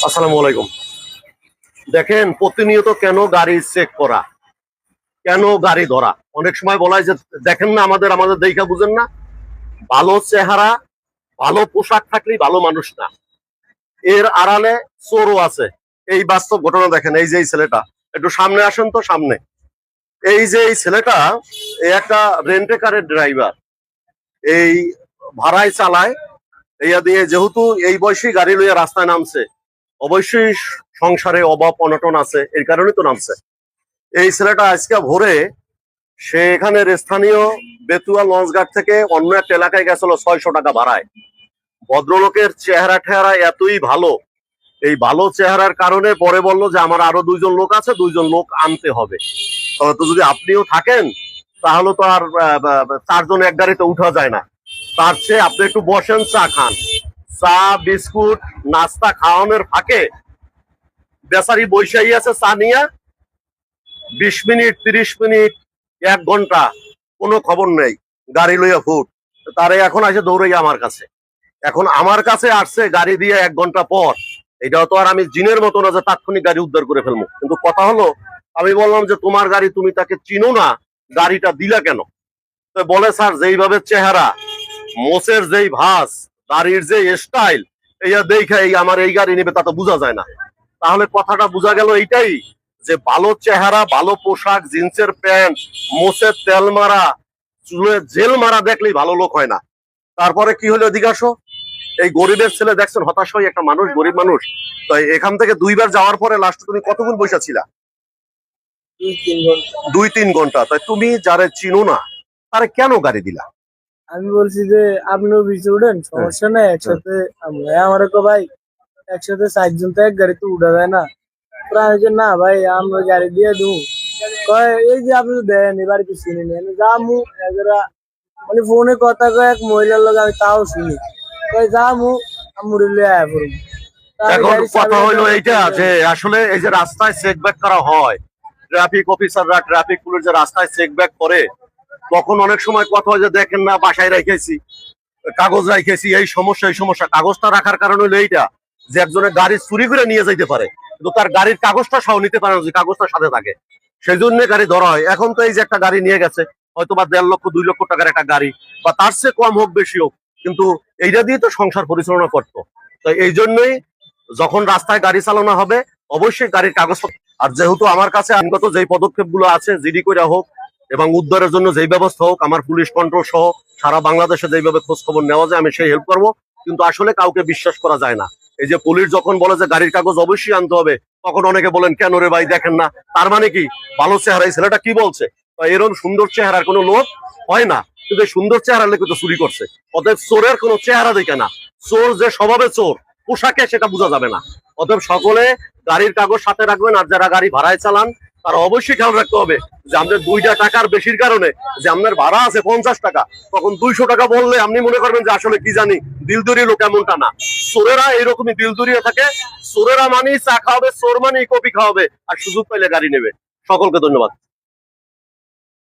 আসসালামু আলাইকুম। দেখেন প্রতিনিয়ত কেন গাড়ি চেক করা, কেন গাড়ি ধরা? অনেক সময় বলা হয় যে দেখেন না, আমাদের আমাদের দেখা বুঝেন না। ভালো চেহারা, ভালো পোশাক থাকলেই ভালো মানুষ না, এর আড়ালে চোরও আছে। এই বাস্তব ঘটনা দেখেন। এই যে এই ছেলেটা, একটু সামনে আসেন তো, সামনে। এই যে এই ছেলেটা, এই একটা রেন্টে কারের ড্রাইভার, এই ভাড়ায় চালায়। এইয়া দিয়ে যেহেতু এই বয়সী গাড়ি লইয়া রাস্তায় নামছে, অবশ্যই সংসারে অভাব অনটন আছে, এই কারণে তো নামছে। এই ছেলেটা আজকে ভোরে সে এখানের স্থানীয় বেতুয়া লঞ্চঘাট থেকে অন্য একটা এলাকায় গেছিল 600 টাকা ভাড়ায়। ভদ্রলোকের চেহারা ঠেহারা এতই ভালো, এই ভালো চেহারার কারণে পরে বললো যে আমার আরো 2জন লোক আছে, 2জন লোক আনতে হবে। তবে তো যদি আপনিও থাকেন তাহলে তো আর 4জন এক গাড়িতে উঠা যায় না। তার চেয়ে আপনি একটু বসেন, চা খান। চা বিস্কুট নাস্তা খাওয়ানোর ফাঁকে বেচারি বৈশাই আছে, চা নিয়ে 20 মিনিট 30 মিনিট 1 ঘন্টা কোনো খবর নেই, গাড়ি লইয়া ফুট। তারে এখন আসে দৌড়াইয়া আমার কাছে, এখন আমার কাছে আসছে গাড়ি দিয়ে 1 ঘন্টা পর। এটাও তো আর আমি জিনের মতো না যে তাৎক্ষণিক গাড়ি উদ্ধার করে ফেলবো। কিন্তু কথা হলো, আমি বললাম যে তোমার গাড়ি, তুমি তাকে চিনো না, গাড়িটা দিলা কেন? তো বলে স্যার, যেইভাবে চেহারা, মোচের যেই ভাস, গাড়ির যে স্টাইল, এইয়া দেখে এই আমার এই গাড়ি নেবে তা তো বোঝা যায় না। তাহলে কথাটা বোঝা গেল এইটাই, যে ভালো চেহারা, ভালো পোশাক, জিন্সের প্যান্ট, মোচের তেল মারা, চুলে জেল মারা দেখলেই ভালো লোক হয় না। তারপরে কি হলো, এদিকে আসো। এই গরিবের ছেলে দেখছেন, হতাশ হয়ে একটা মানুষ, গরিব মানুষ। তো এখান থেকে 2বার যাওয়ার পরে লাস্ট তুমি কতক্ষণ বসে ছিলা? 2-3 ঘন্টা। 2-3 ঘন্টা। তাই তুমি যারে চিনো না তারে কেন গাড়ি দিলা? আমি বলছি যে আপনিও বিচে উঠেন, সমস্যা নেই, একসাথে আমার ভাই একসাথে 4 জন তো এক গাড়িতে উঠা যায় না। না ভাই, আমরা গাড়ি দিয়ে দু কয় এই যে আপনি দেন এবার কি চিনি নেন যামু এরা, মানে ফোনে কথা কয় এক মহিলার লোক, আমি তাও শুনি কয় যামু আমুরি লিয়ে আয়া পড়ব। এখন কথা হইলো এইটা যে আসলে এই যে রাস্তায় চেক ব্যাক করা হয়, ট্রাফিক অফিসাররা, ট্রাফিক পুলিশ যে রাস্তায় চেক ব্যাক করে, তখন অনেক সময় কথা হয় যে দেখেন না, বাসায় রেখেছি, কাগজ রাখেছি, এই সমস্যা এই সমস্যা। কাগজটা রাখার কারণ হলো এইটা, যে একজনের গাড়ি চুরি করে নিয়ে যাইতে পারে, কিন্তু তার গাড়ির কাগজটা সহ নিতে পারে না, যে কাগজটা সাথে থাকে, সেই জন্য গাড়ি ধরা হয়। এখন তো এই যে একটা গাড়ি নিয়ে গেছে, হয়তো বা 1.5 লক্ষ 2 লক্ষ টাকার একটা গাড়ি, বা তার চেয়ে কম হোক বেশি হোক, কিন্তু এইটা দিয়ে তো সংসার পরিচালনা করতো। তো এই জন্যই যখন রাস্তায় গাড়ি চালানো হবে, অবশ্যই গাড়ির কাগজপত্র। আর যেহেতু আমার কাছে আইনগত যেই পদক্ষেপ গুলো আছে, জিডি করে হোক এবং উদ্ধারের জন্য যেই ব্যবস্থা হোক, আমার পুলিশ কন্ট্রোল সহ সারা বাংলাদেশে যেইভাবে খোঁজ খবর নেওয়া যায় আমি সেই হেল্প করবো। কিন্তু আসলে কাউকে বিশ্বাস করা যায় না। এই যে পুলিশ যখন বলে যে গাড়ির কাগজ অবশ্যই আনতে হবে, তখন অনেকে বলেন কেন রে ভাই, দেখেন না। তার মানে কি, ভালো চেহারা, এই ছেলেটা কি বলছে, এরকম সুন্দর চেহারার কোনো লোক হয় না, কিন্তু সুন্দর চেহারার লোক তো চুরি করছে। অতএব চোরের কোনো চেহারা দেখে না, চোর যে স্বভাবে চোর, পোশাকে সেটা বোঝা যাবে না। অতএব সকলে গাড়ির কাগজ সাথে রাখবেন। আর যারা গাড়ি ভাড়ায় চালান তারা অবশ্যই খেয়াল রাখতে হবে যে আমাদের 2টা টাকার বেশির কারণে, যে আপনার ভাড়া আছে 50 টাকা, তখন 200 টাকা বললে আপনি মনে করবেন যে আসলে কি জানি দিলদরি লোক, এমনটা না। চোরেরা এইরকমই দিলদরিয়ে থাকে। চোরেরা মানেই চা খাওয়াবে, চোর মানেই কফি খাওয়াবে, আর সুযোগ পাইলে গাড়ি নেবে। সকলকে ধন্যবাদ।